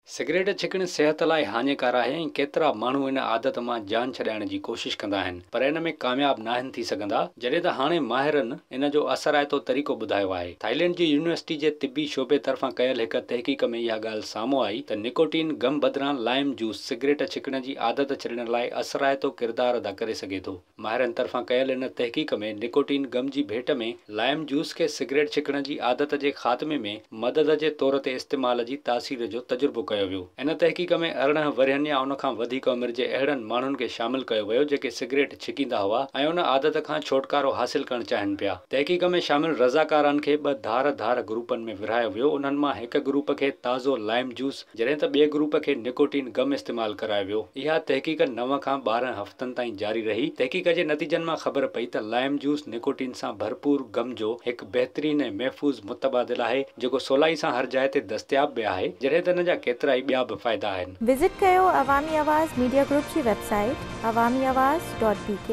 Cigarette छिकण सेहत लाइ हानिकार आहे ऐं केतिरा माण्हू इन आदत मां जान छॾाइण जी कोशिश कंदा आहिनि, पर इन में कामयाब नाहिनि थी सघंदा। जॾहिं त हाणे माहिरनि इन जो असराइतो तरीक़ो ॿुधायो आहे। थाईलैंड जी यूनिवर्सिटी जे तिबी शोबे तरफ़ां कयल हिक तहक़ीक़ में इहा ॻाल्हि साम्हूं आई त निकोटीन गम बदिरां लाइम जूस सिगरेट छिकण जी आदत छॾण लाइ असराइतो किरदारु अदा करे सघे थो। माहिरनि तरफ़ां कयल इन तहक़ीक़ में निकोटीन गम जी भेट में लाइम जूस खे सिगरेट छिकण जी आदत जे ख़ात्मे में मदद जे तौर ते इस्तेमाल जी तासीर जो तजुर्बो कयो वियो। इन तहक़ीक़ में 18 वरियनि या उन खां वधीक उमिरि जे अहिड़नि माण्हुनि खे शामिल कयो वियो जेके सिगरेट छिकींदा हुआ ऐं उन आदत खां छुटकारो हासिल करणु चाहिनि पिया। तहक़ीक़ में शामिल रज़ाकारनि खे ॿ धार ग्रुपनि में विरहायो वियो। उन्हनि मां हिक ग्रुप खे ताज़ो लाइम जूस जॾहिं त ॿिए ग्रुप खे निकोटीन गम इस्तेमाल करायो वियो। इहा तहक़ीक़ 9 खां 12 हफ़्तनि ताईं जारी रही। तहक़ीक़ जे नतीजनि मां ख़बर पई त लाइम जूस निकोटीन सां भरपूर गम जो हिकु बहितरीन ऐं महफ़ूज़ मुतबादिल आहे जेको सवलाई सां हर जाइ ते दस्तियाब बि आहे, जॾहिं त इन जा केतिरा ई ॿिया बि फ़ाइदा आहिनि। विज़िट कयो अवामी आवाज़ मीडिया ग्रुप जी वेबसाइट awamiawaz.pk।